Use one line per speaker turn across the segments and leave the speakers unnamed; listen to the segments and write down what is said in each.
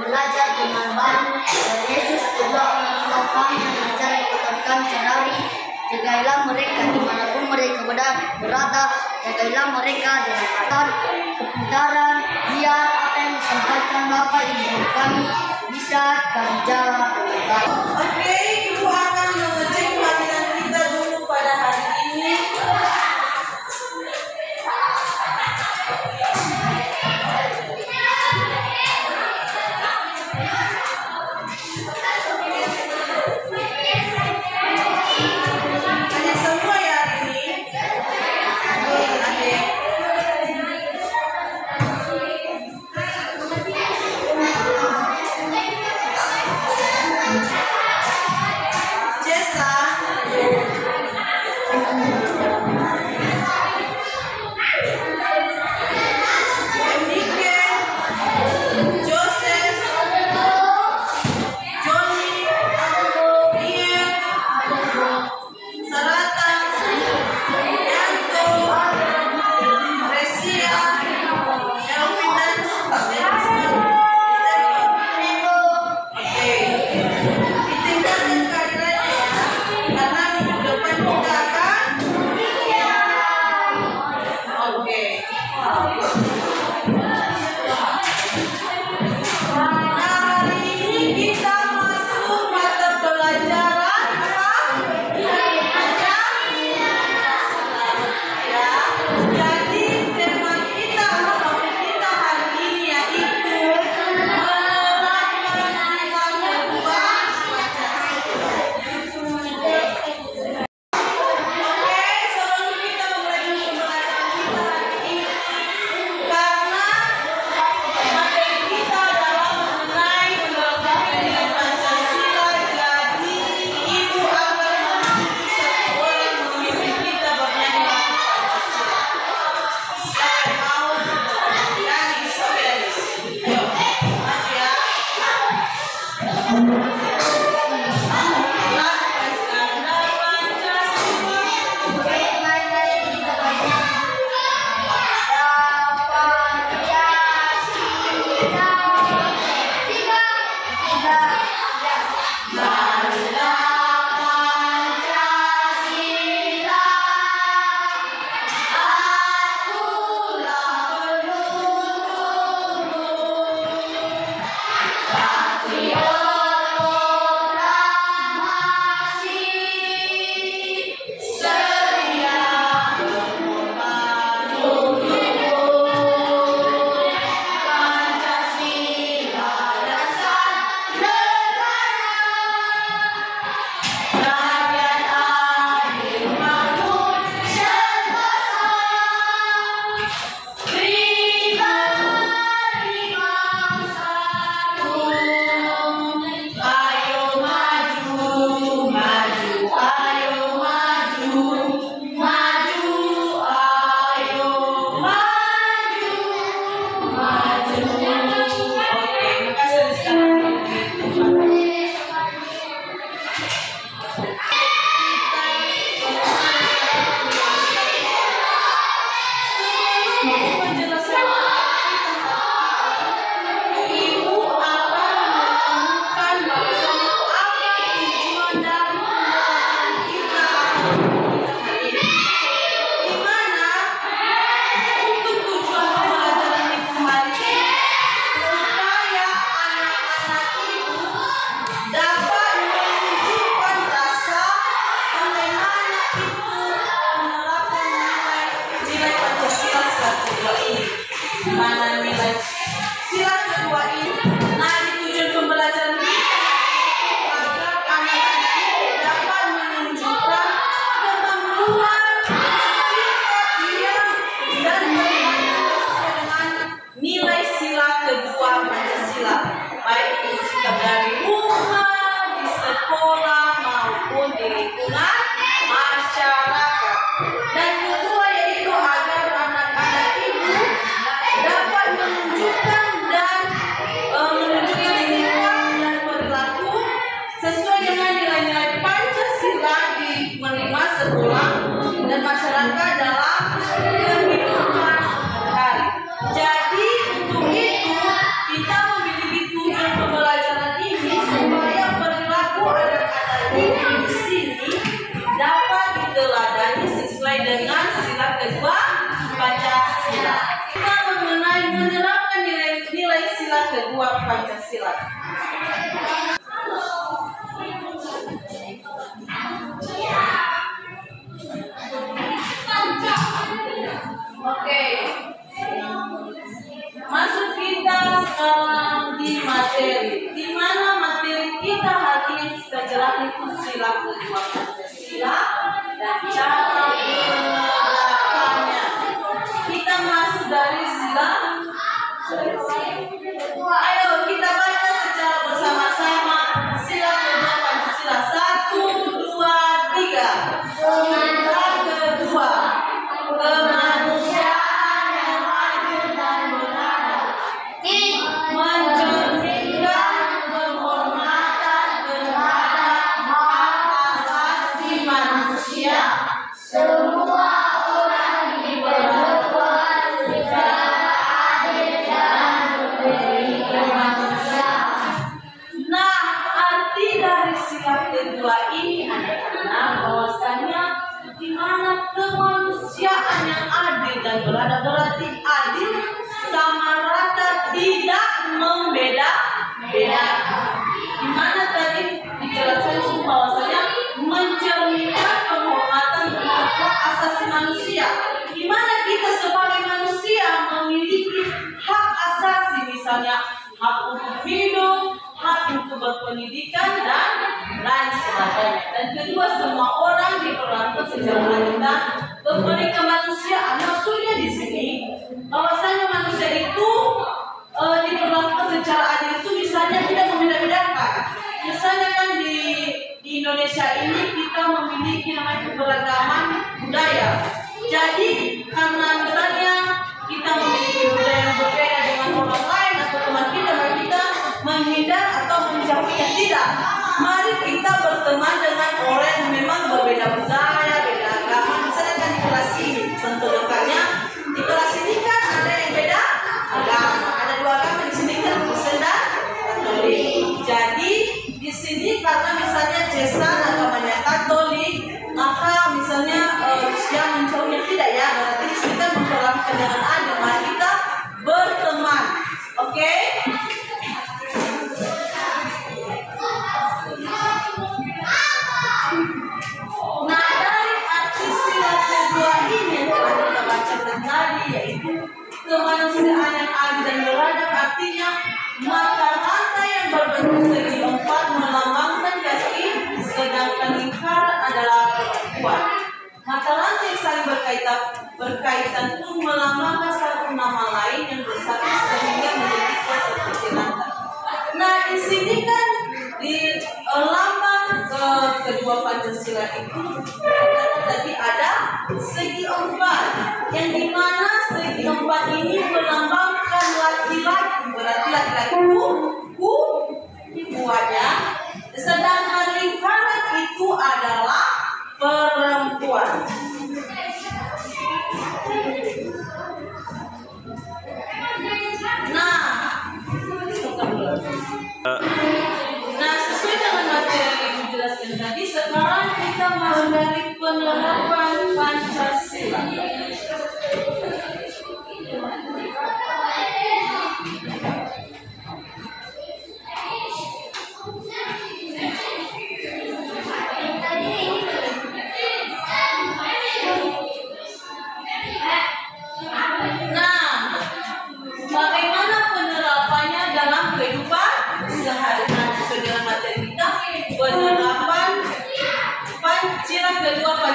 Belajar dengan baik dari Yesus juga orang-orang kami yang belajar mengutamakan sehari. Jagailah mereka dimanapun mereka berada, jagailah mereka dengan akal kepintaran, biar apa yang disampaikan Bapa Ibu kami bisa kami jawab dengan baik.
Oke, Ibu akan mengecek pelajaran kita dulu pada hari ini. di mana nilai sila kedua ini. Nah, di tujuan pembelajaran ini agar anak-anak ini dapat menunjukkan kemampuan sikap diam dan berperilaku sesuai dengan nilai sila kedua Pancasila, baik itu sikap dari rumah, di sekolah maupun di lingkungan masyarakat. Dan kedua yaitu agar anak-anak itu dapat menunjukkan sikap dan perilaku sesuai dengan nilai-nilai Pancasila di menerima sekolah dan masyarakat dalam kehidupan sehari-hari. Jadi untuk itu kita memiliki tujuan pembelajaran ini supaya perilaku anak-anak ini di sini dapat diteladani sesuai dengan sila kedua Pancasila. Kita mengenai menerapkan nilai-nilai sila kedua Pancasila. Oke, masuk kita sekarang di materi. Di mana materi kita hari ini kita jelaskan itu sila kedua Pancasila dan cara menerapkannya. Kita masuk dari sila. Ayo kita baca secara bersama-sama sila kedua Pancasila. 1, 2, 3. Sila kedua, kemanusiaan yang adil dan beradab, mencerminkan penghormatan terhadap hak asasi manusia. Semua orang diperlakukan secara adil dan memberi kemanusiaan. Nah, arti dari sila kedua ini anak-anak bahwasanya di mana kemanusiaan yang adil dan beradab, berarti adil sama rata, tidak membeda-bedakan. Di mana tadi dijelaskan bahwasanya mencerminkan penghormatan terhadap hak asasi manusia. Di mana kita sebagai manusia memiliki hak asasi, misalnya hak untuk hidup, hak untuk berpendidikan dan lain sebagainya. Dan kedua, semua orang diperlakukan secara adil dan memberi kemanusiaan. Maksudnya di sini bahwasanya manusia itu diperlakukan secara adil itu misalnya tidak membeda-bedakan. Misalnya kan di Indonesia ini kita memiliki namanya keberagaman budaya. Jadi karena misalnya kita memiliki budaya yang berbeda dengan orang lain atau teman kita, maka kita menghindar atau menjauhinya. Tidak. Mari kita berteman dengan orang yang memang berbeda budaya, beda agama. Misalnya kan di kelas ini, contoh dekatnya di kelas ini kan ada yang beda agama, ada dua agama di sini kan Kristen dan Katolik. Jadi di sini karena misalnya Jason agamanya Katolik, maka misalnya yang menjauhnya tidak ya, berarti kita memperlakukan dengan adil. Mari kita berteman, oke? Nah, dari arti sila kedua ini yang telah kita bacakan tadi, yaitu kemanusiaan yang adil dan beradab, artinya mata rantai yang berbentuk segi empat melambangkan kaki, sedangkan lingkaran adalah perempuan. Mata rantai yang saling berkaitan pun melambangkan satu nama lain yang bersatu sehingga menjadi seperti rantai. Nah, di sini kan di lambang kedua Pancasila itu tadi ada segi empat, yang dimana segi empat ini melambangkan laki-laki, berarti laki-laki kuatnya, sedangkan lingkaran itu adalah perempuan. Nah, sesuai dengan materi yang dijelaskan tadi, sekarang kita masuk dari penerapan Pancasila.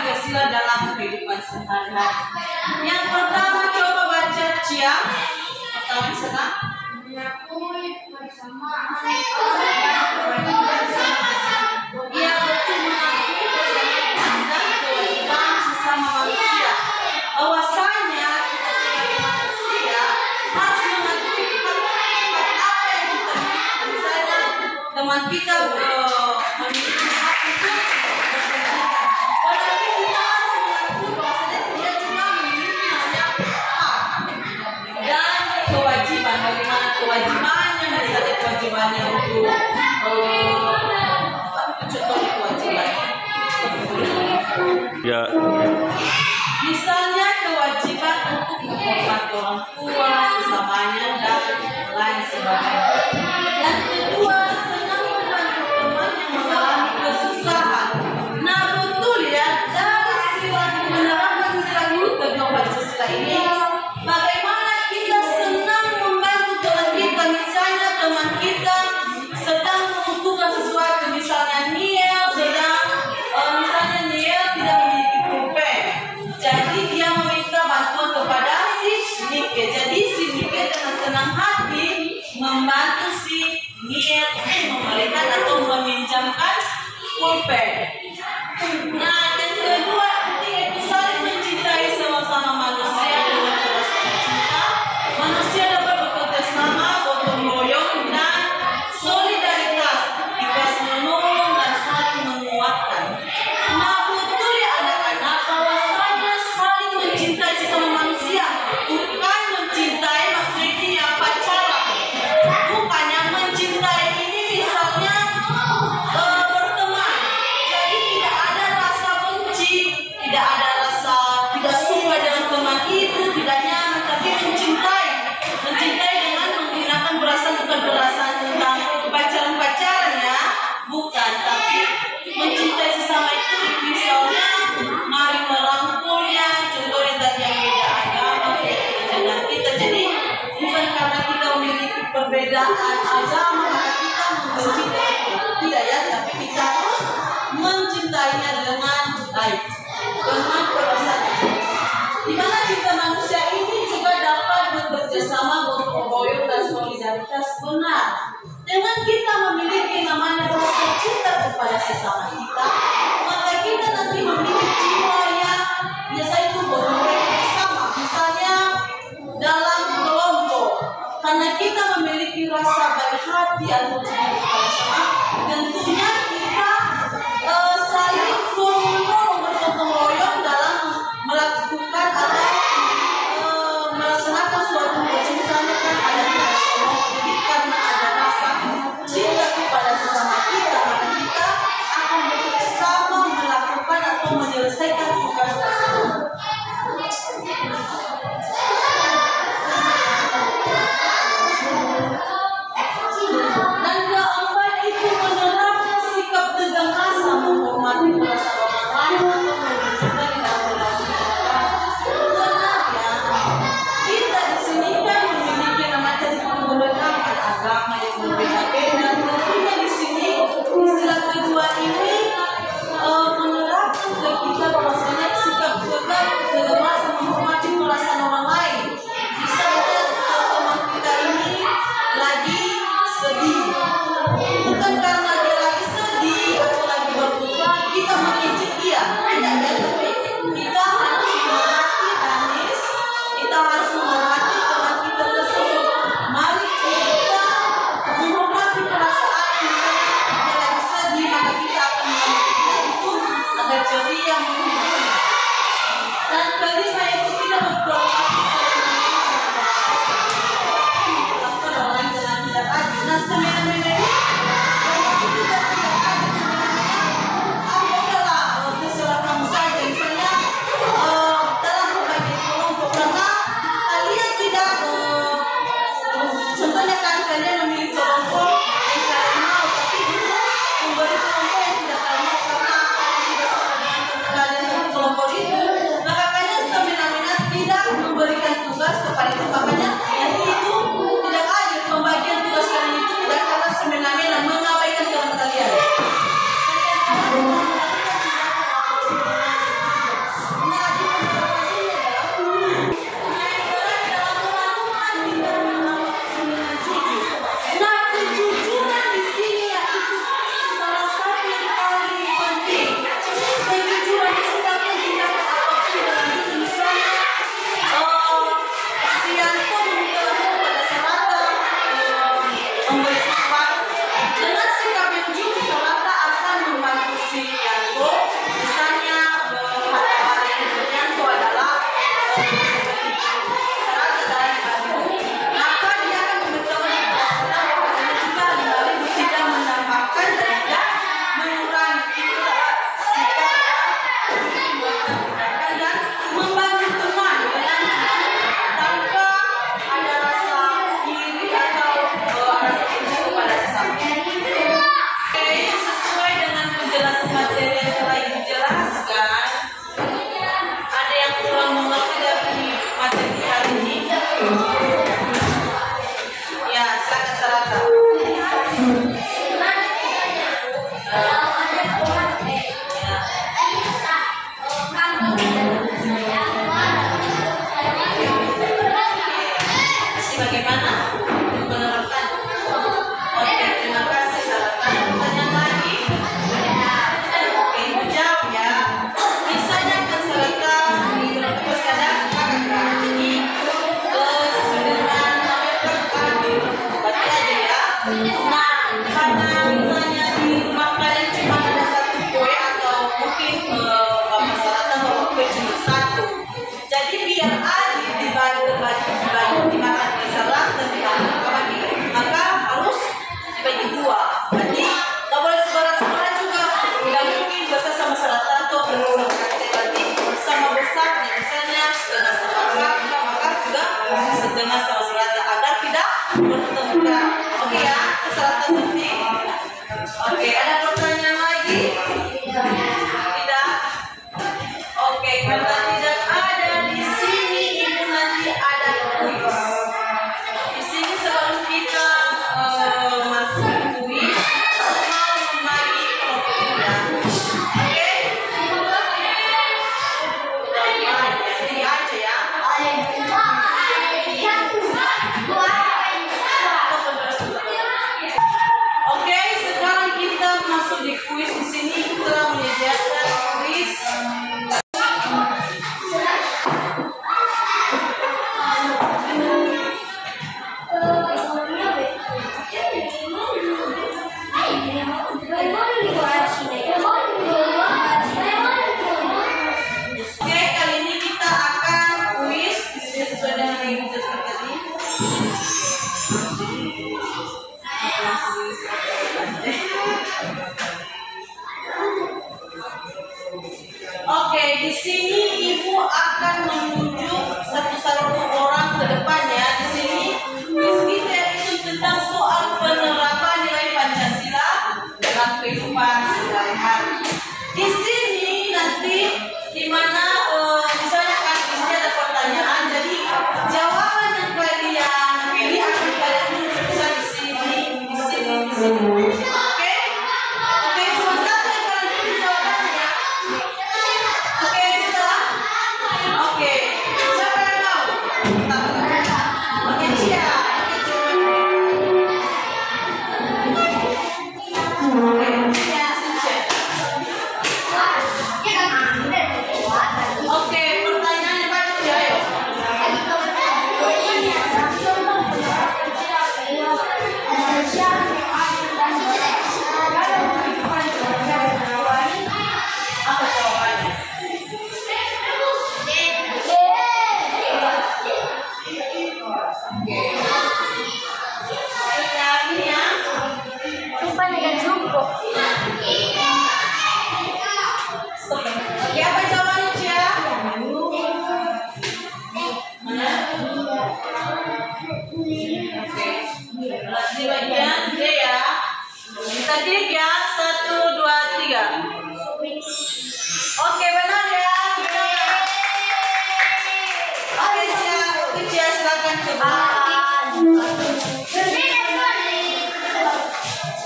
Pancasila dalam kehidupan sehari-hari. Yang pertama coba baca Cia. Pertama sana.
Mengakui persamaan
Ia betul mengakui persamaan dan kewajiban sesama manusia. Bahwasanya kita sebagai manusia harus mengakui hak apa yang kita miliki. Misalnya teman kita memiliki hak untuk berpendidikan. Berarti kita harus mengakui bahwasanya dia juga memiliki banyak hak dan kewajiban. Bagaimana kewajibannya? Misalnya kewajibannya untuk contohnya kewajiban.
Ya.
Misalnya kewajiban untuk menghormati orang tua, sesamanya dan lain sebagainya. Yang kedua, senang membantu teman yang mengalami kesusahan. Nah betul ya, dari sila menerapkan sila hidup kedua Pancasila ini, bagaimana kita senang membantu teman kita. Misalnya teman kita sedang membutuhkan sesuatu, misalnya Niel sedang misalnya Niel tidak memiliki pulpen, jadi dia meminta bantuan kepada si Nike. Jadi si Nike dengan senang hati membantu si Niel untuk memberikan atau meminjamkan pulpen. Nah yang kedua, ketiga itu saling mencintai sama-sama manusia dengan rasa cinta. Manusia dapat bekerja sama, gotong royong dan solidaritas, ikhlas menolong dan saling menguatkan. Nah betul ya anak-anak, bahwasanya saling mencintai sesama manusia, bukan mencintai maksudnya ini yang pacaran, bukannya mencintai ini misalnya berteman. Jadi tidak ada rasa benci, tidak ada rasa tidak suka dengan teman itu, tidak nyaman, tapi mencintai dengan menggunakan perasaan, bukan perasaan tentang pacaran ya, bukan, tapi mencintai sesama itu misalnya mari merangkulnya, contohnya tadi yang beda agama dengan kita. Jadi bukan karena kita memiliki perbedaan agama maka kita membenci tidak ya, tapi kita harus mencintainya dengan baik, dengan perasaan. Di mana cinta manusia ini juga dapat bekerja sama, gotong royong dan solidaritas benar. Dengan kita memiliki namanya rasa cinta kepada sesama kita, maka kita nanti memiliki jiwa yang biasa itu gotong royong bersama. Misalnya dalam kelompok, karena kita memiliki rasa baik hati atau cinta kepada sesama, tentunya kita saling menolong, bergotong royong dalam melakukan atau melaksanakan suatu tugas. Misalnya kan ada nasional, jadi karena ada rasa cinta kepada sesama kita, maka kita akan bersama melakukan atau menyelesaikan tugas tersebut. Dan keempat itu menerapkan bagaimana menerapkan? Oke, terima kasih. Ada pertanyaan lagi? Oke, ibu jawab ya. Misalnya kan serta pasti ada kakak. Jadi sesuai dengan kakak berarti aja ya. Nah, karena misalnya di rumah kalian cuma ada satu kue atau mungkin bapak serata bawa kue cuma satu. Jadi biar adil dibagi dimakan di salat dan dimakan bagi, maka harus dibagi dua. Jadi nggak boleh seberat juga. Nggak mungkin besar sama salat atau besar sama kacang. Berarti sama besarnya misalnya setengah sama kakak, maka juga setengah sama salat agar tidak bertengkar. Oke ya, kesalahan penting. Oke, ada pertanyaan lagi? Tidak. Oke, karena tidak ada di sini, ibu nanti ada kuis. Di sini sebelum kita masuk kuis, mau membagi kelompok kita. Oke? Jadi aja ya. Oke, sekarang kita masuk di kuis. Di sini kita menyediakan kuis. Oke, kali ini kita akan kuis sesuai dengan yang kita sebut tadi. Oke, di sini ibu akan menunjuk satu orang ke depan ya. Di sini kuis kita itu tentang soal penerapan nilai Pancasila dalam kehidupan sehari-hari. Di sini nanti di mana misalnya kan di sini ada pertanyaan, jadi jawaban yang kalian pilih akan kalian tunjuk di sini. Oke? Oke, cuma satu yang kalian pilih jawabannya. Oke, sudah? Oke. Siapa yang mau? Oke, Cia. Oke, Cia, Cia. Oke, pertanyaannya banyak ya, ayo. Apa jawabannya? Oke. Sekarang ya. Oke, apa jawabannya, Cia? Mana? Oke. Berarti bagian D ya. Kita klik ya. 1, 2, 3. Oke, benar ya. Oke, Cia. Oke, Cia, silakan ke belakang.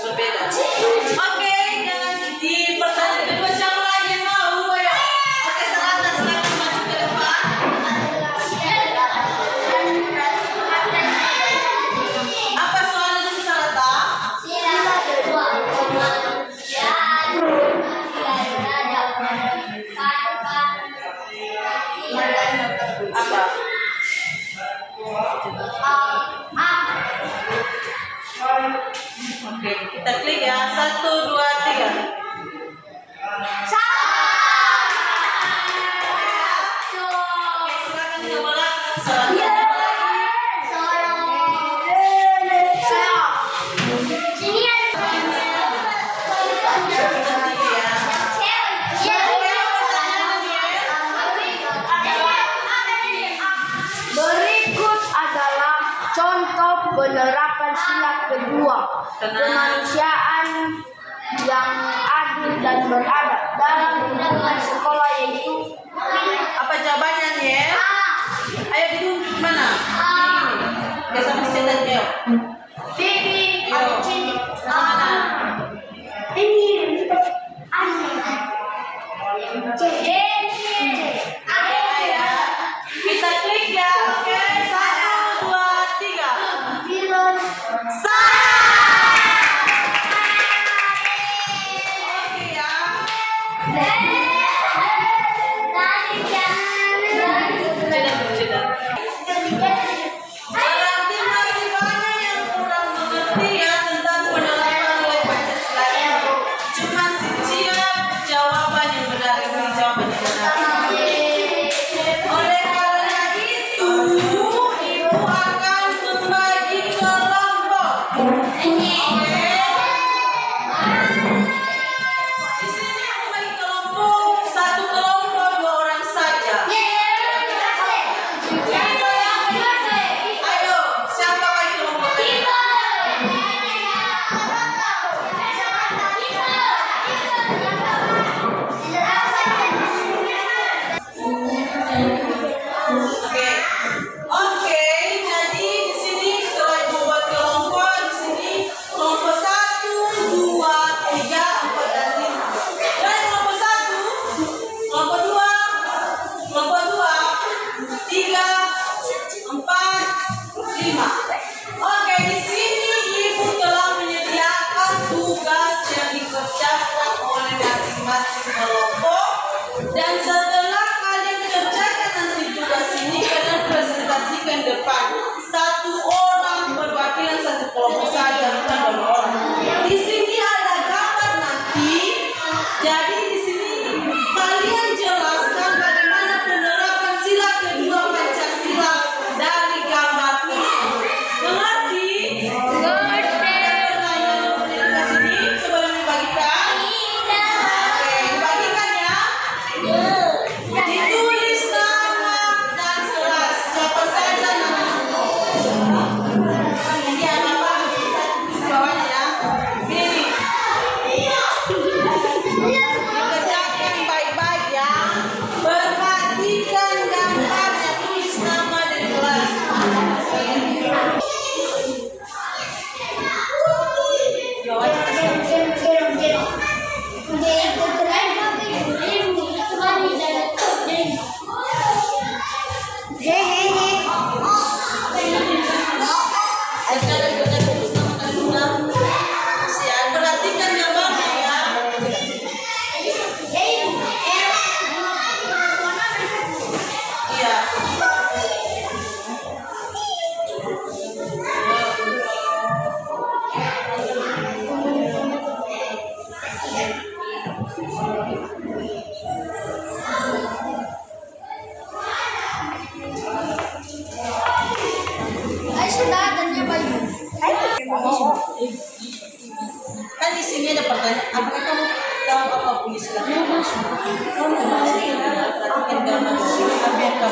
Berbeda. Oke, dan di pertanyaan kedua siapa lagi yang mau? Ayo. Oke, Selatan silakan maju ke depan. Apa soalnya di Selatan? Apa? Oke, kita klik ya. 1, 2, 3. Oke, silakan ke belakang. Selatan.
Berikut adalah contoh penerapan sila kedua, kemanusiaan yang adil dan beradab dalam lingkungan sekolah, yaitu
Apa jawabannya ya? Ayo ditunjuk mana? Gak sama cetak dia.
Bibi
Ayo. Mana?
ini
Kita klik ya. Oke, 1, 2, 3.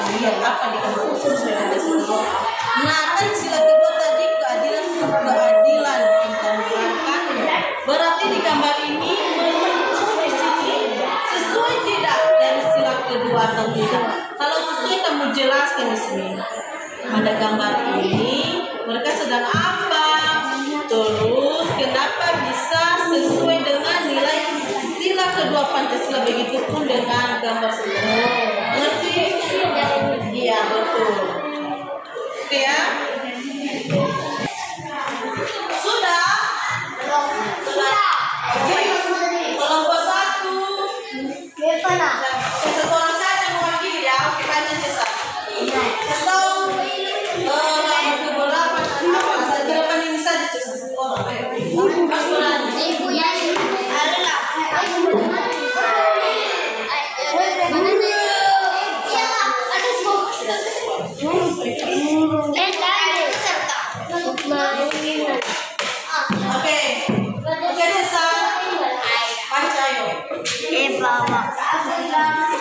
melihat apa di gambar itu sesuai dengan dasar kedua. Nah, kan sila kedua tadi keadilan tentang gerakan. Berarti di gambar ini memenuhi di sini sesuai tidak dari sila kedua atau tidak. Kalau sesuai kamu jelaskan di sini. Pada gambar ini mereka sedang apa? Terus kenapa bisa sesuai dengan nilai sila kedua Pancasila, begitupun dengan gambar sebelumnya. Ngerti? Iya, betul. Oke ya. Sudah? Oke. Kelompok 1. Satu orang saja mewakili ya. Oke, baca Cesa. Atau apa saja depan ini saja Cesa, satu orang. Mas berani. Oke, Cesa. Baca yuk.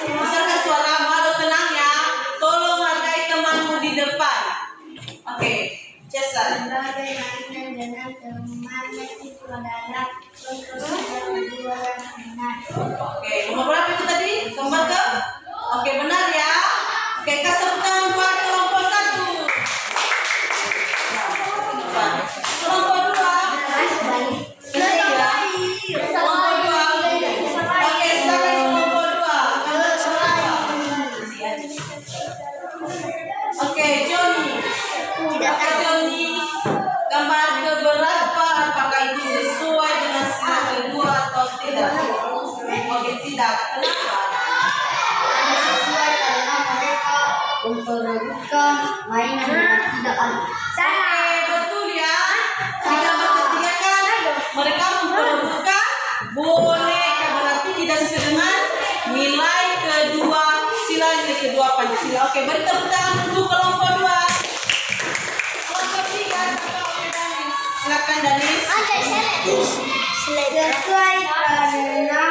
Misalkan suara baru tenang ya. Tolong hargai temanmu di depan. Oke, Cesa. Oke, nomor berapa itu tadi? Nomor ke? Oke, benar ya. Oke, kasih tepuk tangan buat kelompok 1. Kelompok 2. Kelompok 2. Oke, silakan kelompok 2. Oke, Joni. Oke, Joni. Gambar keberapa? Apakah itu sesuai dengan sila kedua atau tidak? Oke, tidak. Kenapa?
Sesuai karena mereka memperebutkan mainan yang tidak ada.
Oke, betul ya. Di gambar ketiga kan mereka memperebutkan boneka, berarti tidak sesuai dengan nilai kedua sila kedua Pancasila. Oke, beri tepuk tangan untuk kelompok 2. Kelompok 3, silakan Danis.
Sesuai karena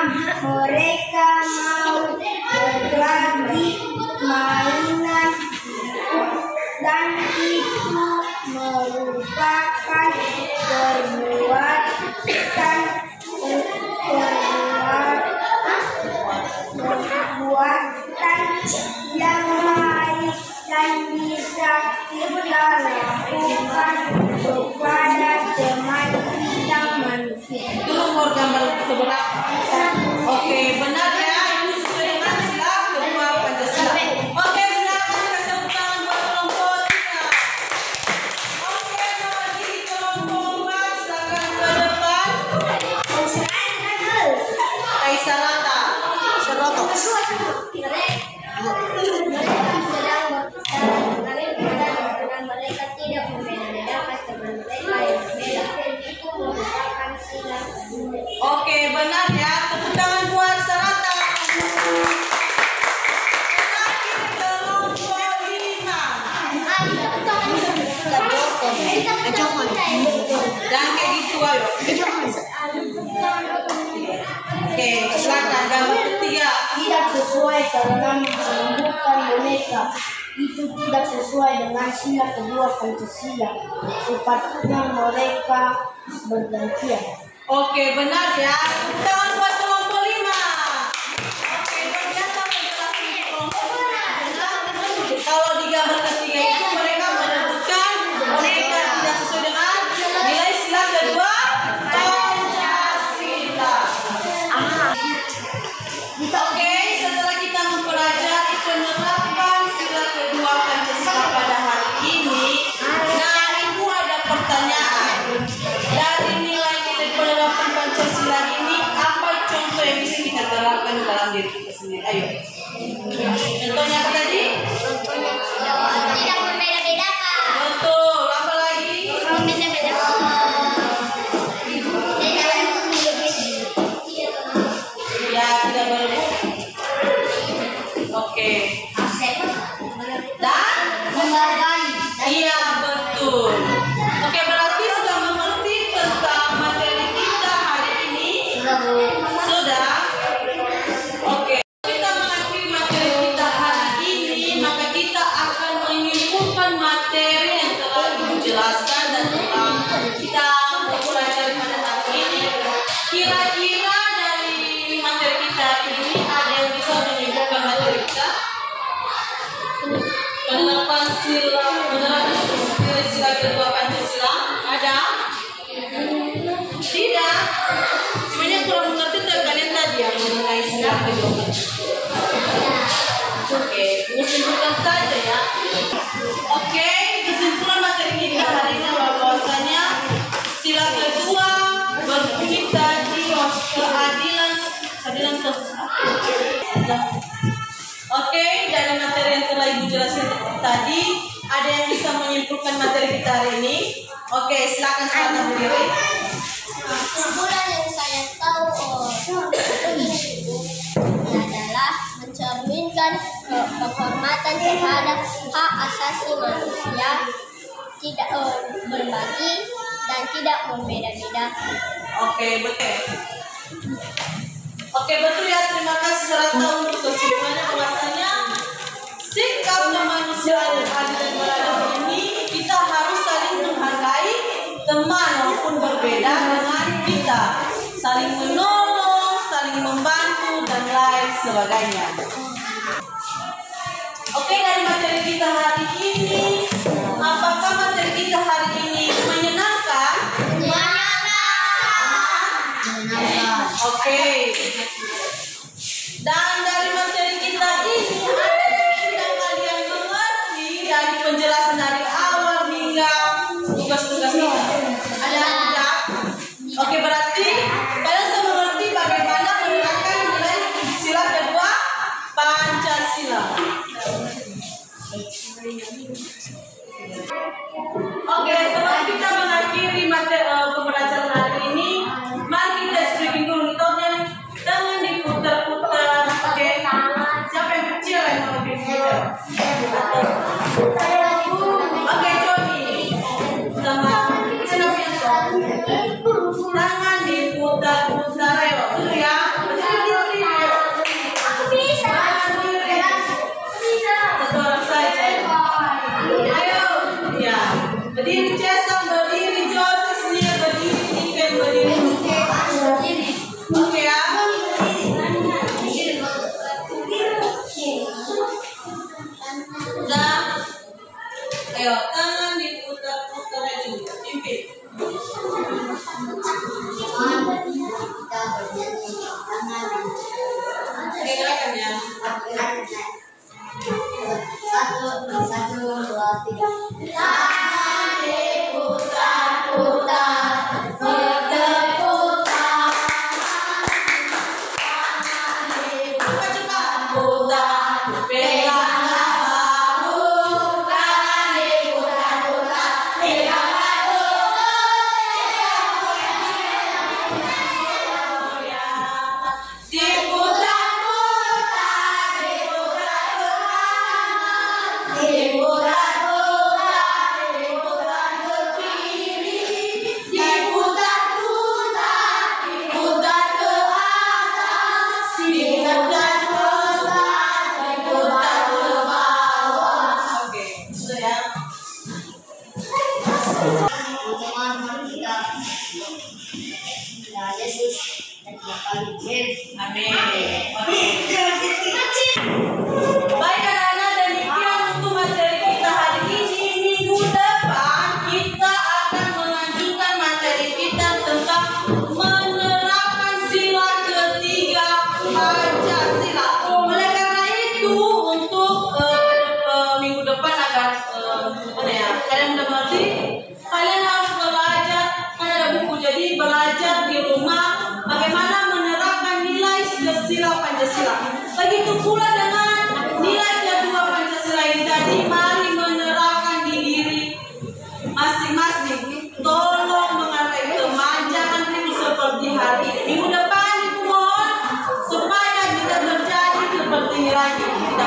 mereka mau berbagi mainan dan itu merupakan perbuatan yang baik dan bisa kita lakukan kepada teman kita manusia.
Itu nomor gambar keberapa? Oke, benar ya. Itu sesuai dengan sila kedua Pancasila. Oke, silakan kasih tepuk tangan buat kelompok 3. Oke, mewakili kelompok 4, silakan ke depan. Kaisalata.
Mereka tidak membeda-bedakan teman mereka yang berbeda. Itu merupakan sila kedua.
Oke, benar ya. Tepuk tangan buat Salata. Kelompok 5. Dan kayak gitu ayo. Oke, silakan gambar ketiga.
Tidak sesuai karena menyebutkan boneka itu tidak sesuai dengan sila kedua Pancasila. Sepatutnya mereka bergantian.
Oke, benar ya. Tepuk tangan buat kelompok 5. Oke, ternyata penjelasan kelompok 5. Kalau di gambar ketiga itu mereka menyebutkan boneka tidak sesuai dengan nilai sila kedua Pancasila. Oke, setelah kita mempelajari penerapan sila kedua Pancasila pada hari ini, nah ibu ada pertanyaan. Dari nilai-nilai penerapan Pancasila ini, apa contoh yang bisa kita terapkan dalam diri kita sendiri? Ayo. Contohnya apa tadi?
Tidak membeda-bedakan.
Betul. Apa lagi? Ya, tidak berebut. Oke. Dan
Menghargai.
iya, betul. Oke, berarti sudah mengerti tentang materi kita hari ini? Sudah? Oke. Kita mengakhiri materi kita hari ini, maka kita kita belajar pada hari ini. Kira-kira dari materi kita ini ada yang bisa menyebutkan materi kita? Penerapan sila, penerapan sila kedua Pancasila ada? Tidak. Sebenarnya kurang mengerti dari kalian tadi yang mengenai sila kedua Pancasila. Oke, simpulkan saja ya. Oke, kesimpulan materi kita hari ini bahwasanya sila kedua berbunyi tadi keadilan sosial. Oke, dari materi yang telah Ibu jelaskan tadi, ada yang bisa menyimpulkan materi kita hari ini? Oke, silakan saudara berdiri.
Kesimpulan yang saya tahu adalah mencerminkan penghormatan terhadap hak asasi manusia, tidak berbagi dan tidak membeda-bedakan.
Oke, betul. Oke, betul ya. Terima kasih serta untuk kesimpulannya bahwasanya sikap kemanusiaan dan adil dan beradab ini kita harus saling menghargai teman maupun berbeda dengan kita, saling menolong, saling membantu dan lain sebagainya. Oke, dari materi kita hari ini, apakah materi kita hari ini menyenangkan? Oke. Dan dari materi kita ini ada yang tidak kalian mengerti dari penjelasan dari awal hingga tugas-tugas kita. Ada yang tidak? Oke, berarti kalian sudah mengerti bagaimana menerapkan nilai sila kedua Pancasila. Oke, sebelum kita mengakhiri materi pembelajaran hari ini, mari kita stretching dulu tontonnya dengan diputar-putar. Oke, siapa yang kecil yang mau diputar? Oke, Joni sama siapa yang tangan diputar-putar ayo dulu ya. Berdiri.
Aku bisa.
Satu orang saja. Ayo, ya. Berdiri Cesar, berdiri Joseph, sini berdiri Tiken, berdiri. Oke ya. Udah. Ayo, tangan diputar-putar aja dulu. Pimpin. Oke, gerakan ya.
Satu, dua, tiga.
Amin. Baik anak-anak, demikian untuk materi kita hari ini. Minggu depan kita akan melanjutkan materi kita tentang menerapkan sila ketiga Pancasila. Oleh karena itu untuk minggu depan agar kalian udah mengerti, kalian harus belajar, kan ada buku, jadi belajar di rumah bagaimana menerapkan nilai sila Pancasila. Begitu pula dengan nilai kedua Pancasila ini tadi, mari menerapkan di diri masing-masing. Tolong menghargai teman, jangan ribu seperti hari ini. Minggu depan mohon supaya tidak terjadi seperti ini lagi. Kita